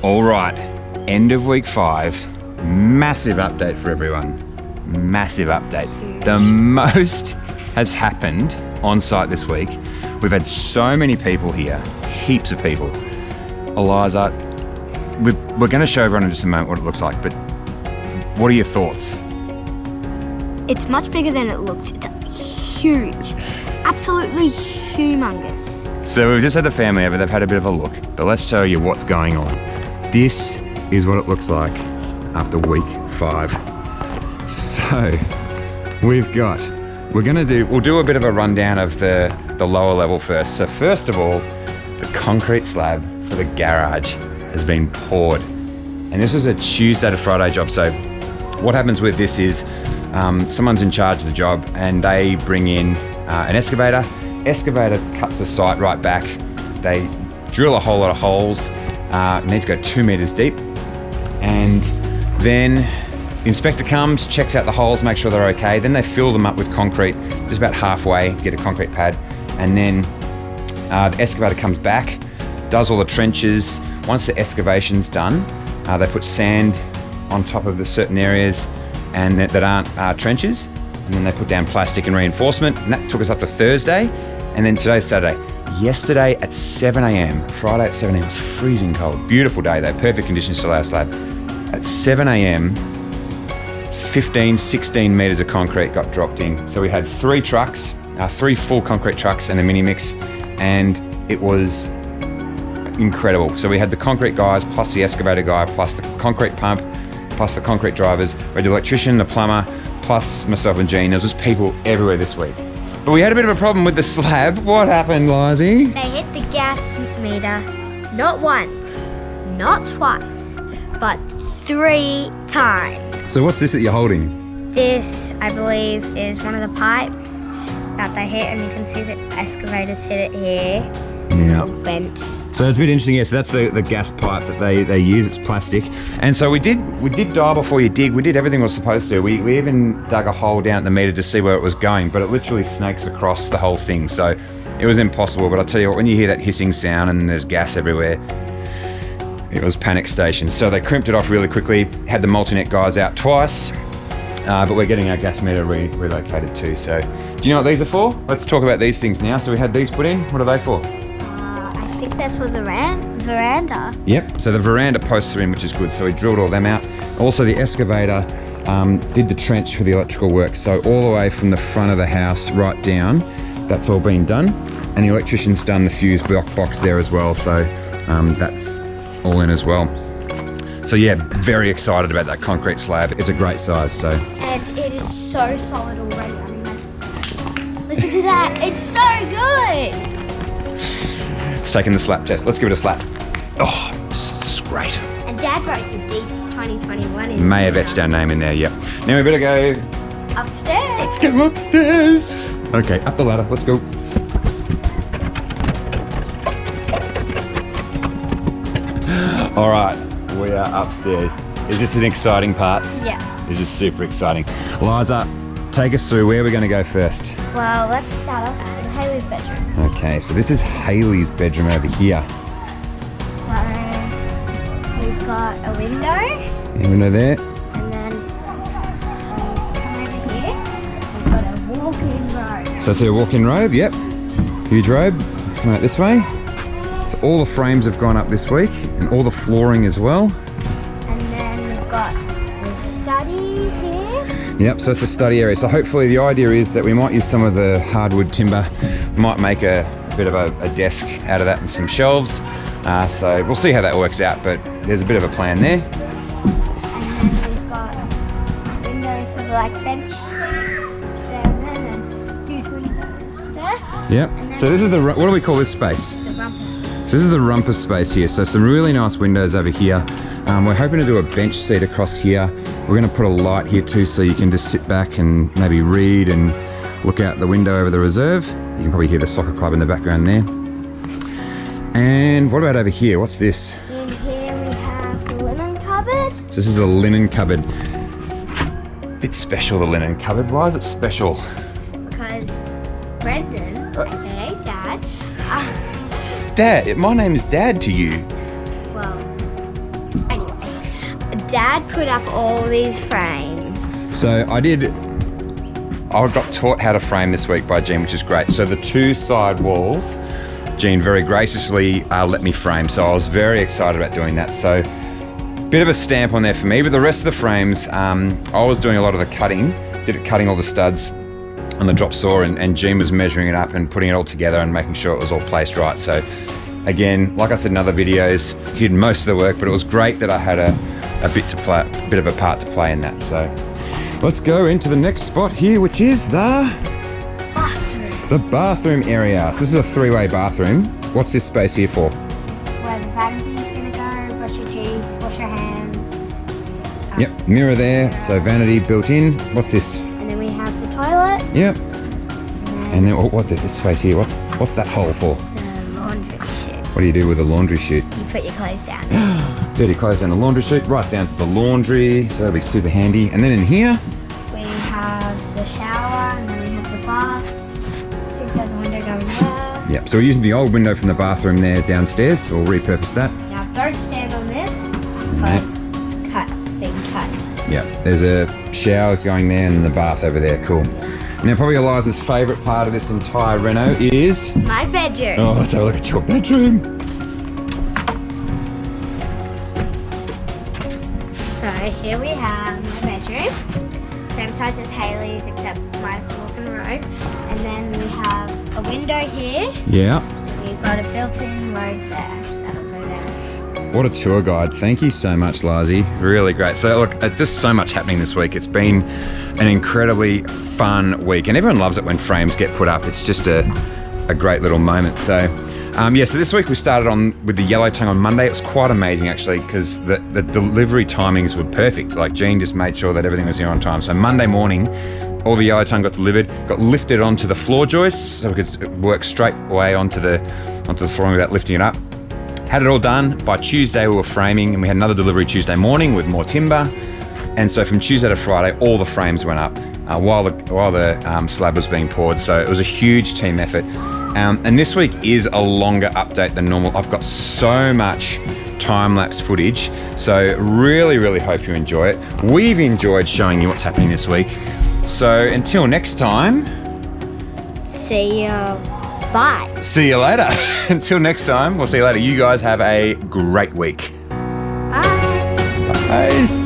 All right, end of week 5, massive update for everyone. Massive update. The most has happened on site this week. We've had so many people here, heaps of people. Eliza, we're going to show everyone in just a moment what it looks like, but what are your thoughts? It's much bigger than it looks. It's huge, absolutely humongous. So we've just had the family over, they've had a bit of a look, but let's show you what's going on. This is what it looks like after week 5. So we'll do a bit of a rundown of the lower level first. So first of all, the concrete slab for the garage has been poured. And this was a Tuesday to Friday job. So what happens with this is someone's in charge of the job and they bring in an excavator. Excavator cuts the site right back. They drill a whole lot of holes, need to go 2 meters deep. And then the inspector comes, checks out the holes, makes sure they're okay. Then they fill them up with concrete, just about halfway, get a concrete pad. And then the excavator comes back, does all the trenches. Once the excavation's done, they put sand on top of the certain areas and that aren't trenches. And then they put down plastic and reinforcement. And that took us up to Thursday. And then today's Saturday. Yesterday at 7 a.m, Friday at 7 a.m, it was freezing cold. Beautiful day though, perfect conditions to lay our slab. At 7 a.m, 15, 16 meters of concrete got dropped in. So we had 3 trucks, 3 full concrete trucks and a mini mix, and it was incredible. So we had the concrete guys, plus the excavator guy, plus the concrete pump, plus the concrete drivers. We had the electrician, the plumber, plus myself and Jean. There was just people everywhere this week. But we had a bit of a problem with the slab. What happened, Lizzie? They hit the gas meter not once, not twice, but 3 times. So what's this that you're holding? This, I believe, is one of the pipes that they hit, and you can see the excavators hit it here. It's all bent. So it's a bit interesting, yeah. So that's the gas pipe that they use. It's plastic. And so we did dial before you dig. We did everything we were supposed to. We even dug a hole down at the meter to see where it was going, but it literally snakes across the whole thing. So it was impossible. But I'll tell you what, when you hear that hissing sound and there's gas everywhere, it was panic station. So they crimped it off really quickly, had the multi-net guys out twice, but we're getting our gas meter relocated too. So do you know what these are for? Let's talk about these things now. So we had these put in. What are they for? I think they're for the veranda. Yep, so the veranda posts are in, which is good. So we drilled all them out. Also the excavator did the trench for the electrical work. So all the way from the front of the house right down, that's all been done. And the electrician's done the fuse box there as well. So that's all in as well. So yeah, very excited about that concrete slab. It's a great size, so. And it is so solid already. I mean, listen to that, it's so good. It's taking the slap test. Let's give it a slap. Oh, it's great. And Dad wrote the dates 2021 in. May have etched our name in there, yep. Now we better go Upstairs. Let's go upstairs. Okay, up the ladder, let's go. All right, we are upstairs. Is this an exciting part? Yeah. This is super exciting. Liza, take us through where we're gonna go first. Well, let's start off in Haley's bedroom. Okay, so this is Haley's bedroom over here. So, we've got a window. A window there. And then come over here. We've got a walk-in robe. So it's a walk-in robe, yep. Huge robe. Let's come out this way. So all the frames have gone up this week and all the flooring as well. And then we've got the study here. Yep, so it's a study area. So hopefully the idea is that we might use some of the hardwood timber, might make a bit of a desk out of that and some shelves. So we'll see how that works out, but there's a bit of a plan there. And then we've got windows for like bench seats there and huge windows there. Yep, so this is what do we call this space? The rumpus. So this is the rumpus space here. So some really nice windows over here. We're hoping to do a bench seat across here. We're gonna put a light here too, so you can just sit back and maybe read and look out the window over the reserve. You can probably hear the soccer club in the background there. And what about over here? What's this? In here we have the linen cupboard. So this is the linen cupboard. Bit special, the linen cupboard. Why is it special? Because Brendan, aka Dad, Dad, my name is Dad to you. well, Dad put up all these frames. So I got taught how to frame this week by Jean, which is great. So the 2 side walls, Jean very graciously let me frame. So I was very excited about doing that. So bit of a stamp on there for me, but the rest of the frames, I was doing a lot of the cutting all the studs on the drop saw, and Jean was measuring it up and putting it all together and making sure it was all placed right. So again, like I said in other videos, he did most of the work, but it was great that I had a bit of a part to play in that. So let's go into the next spot here, which is the bathroom area. So this is a 3-way bathroom. What's this space here for? Where the vanity's gonna go, brush your teeth, wash your hands. Yep, mirror there, so vanity built in. What's this? And then we have the toilet. Yep. And then what's this space here? What's that hole for? The laundry chute. What do you do with a laundry chute? You put your clothes down. Dirty clothes down the laundry chute, right down to the laundry, so that'll be super handy. And then in here, we have the shower, and then we have the bath. Since there's a window going there. yep, so we're using the old window from the bathroom there downstairs. We'll repurpose that. Now don't stand on this because it's being cut. Yep, there's a shower going there and the bath over there, cool. Now probably Eliza's favourite part of this entire reno is... My bedroom. Oh, let's have a look at your bedroom. So here we have my bedroom. Same size as Haley's except minus a walk-in robe. And then we have a window here. Yeah. We've got a built-in robe there. That'll go there. What a tour guide. Thank you so much, Lazi. Really great. So look, just so much happening this week. It's been an incredibly fun week, and everyone loves it when frames get put up. It's just a great little moment. So yeah, so this week we started with the yellow tongue on Monday. It was quite amazing actually, because the delivery timings were perfect. Like Jean just made sure that everything was here on time. So Monday morning, all the yellow tongue got delivered, got lifted onto the floor joists so we could work straight away onto the flooring without lifting it up. Had it all done. By Tuesday we were framing, and we had another delivery Tuesday morning with more timber. And so from Tuesday to Friday, all the frames went up while the slab was being poured. So it was a huge team effort. And this week is a longer update than normal. I've got so much time-lapse footage. So really, really hope you enjoy it. We've enjoyed showing you what's happening this week. So until next time. See ya. Bye. See you later. Until next time, we'll see you later. You guys have a great week. Bye. Bye.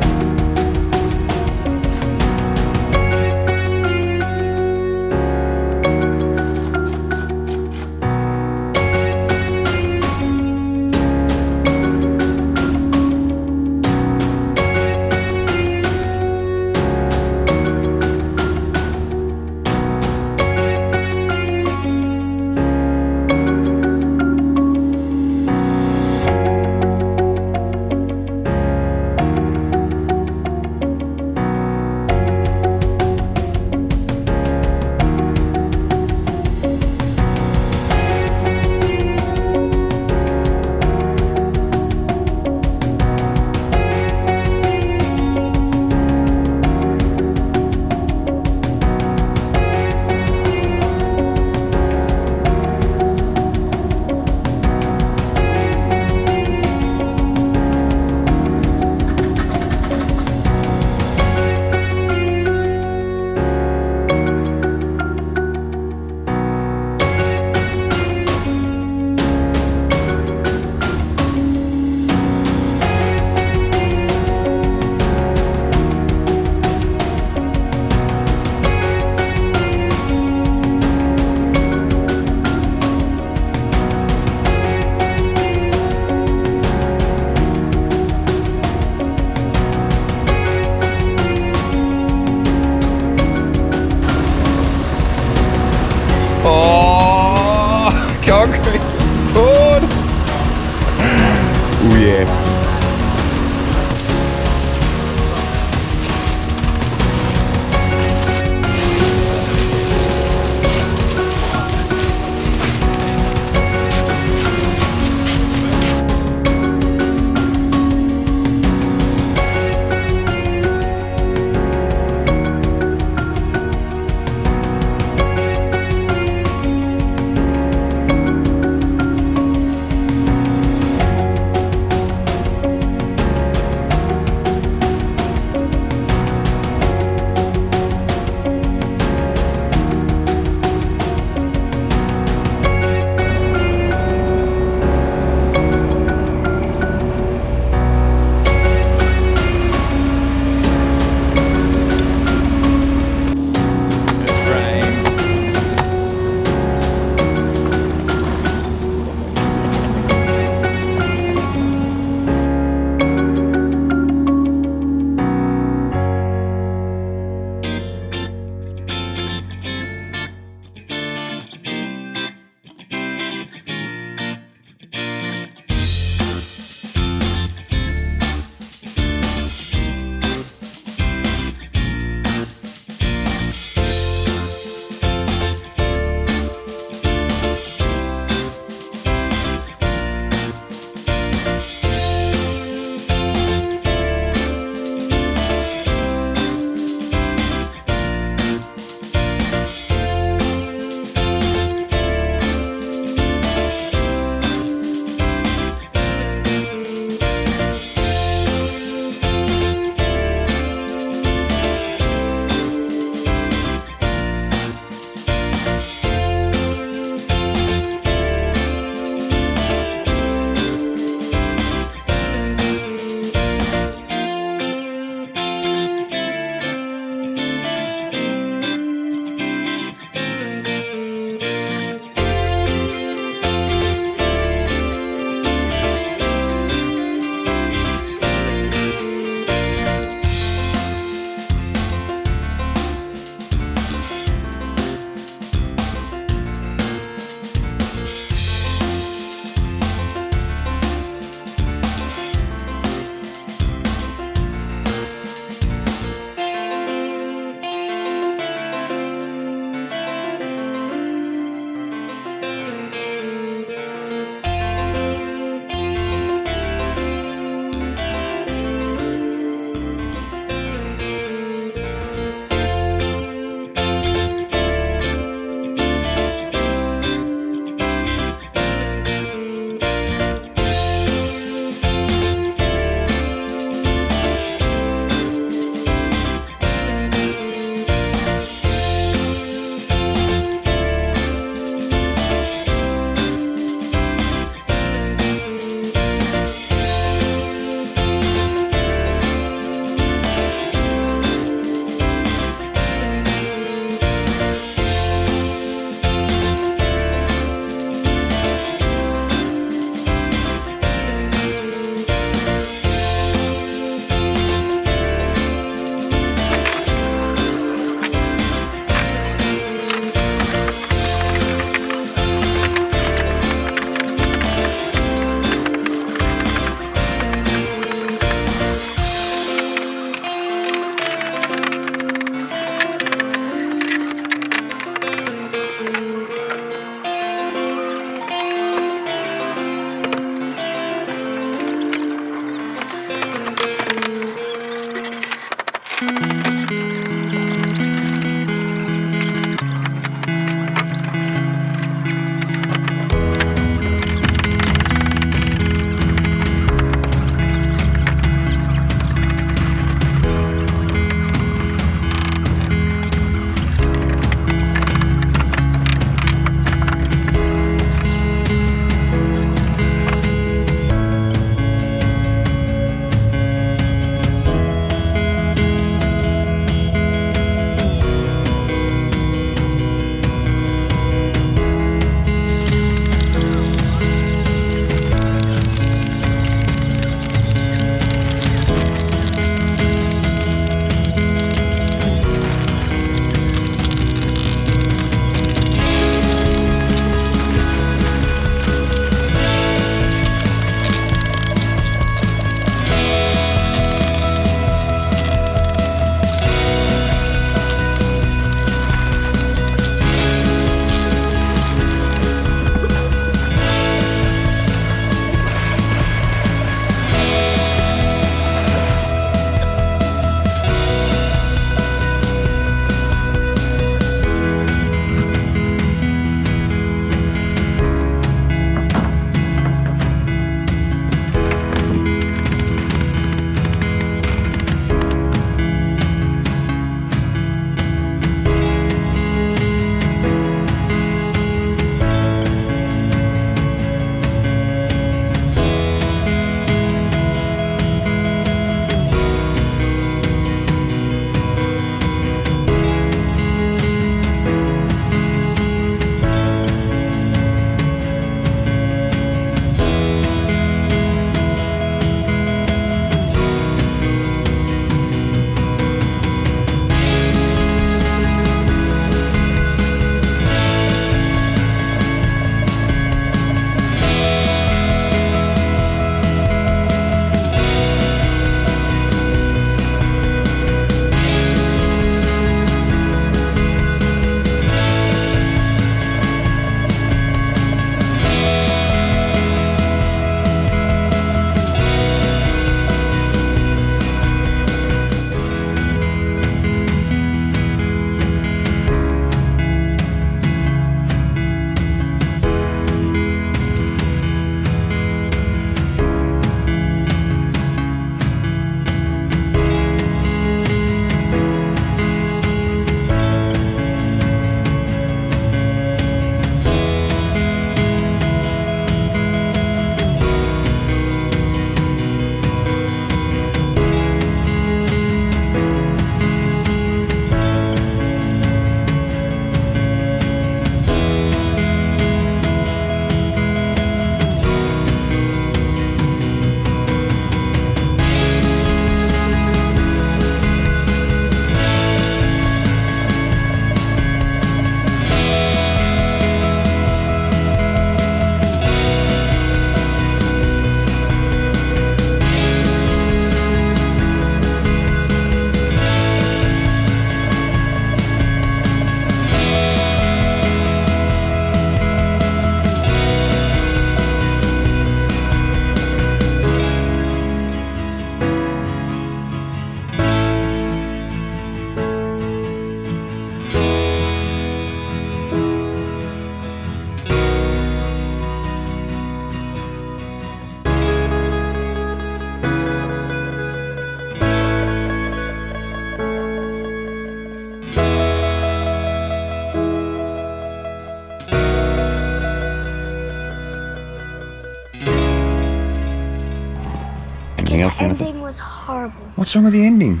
want to say The anything? ending was horrible. What's wrong with the ending?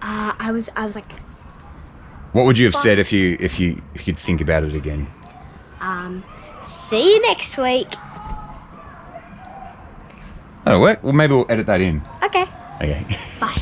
I was like, What would you have said if you could think about it again? see you next week. That'll work. Well, maybe we'll edit that in. Okay, Okay. bye.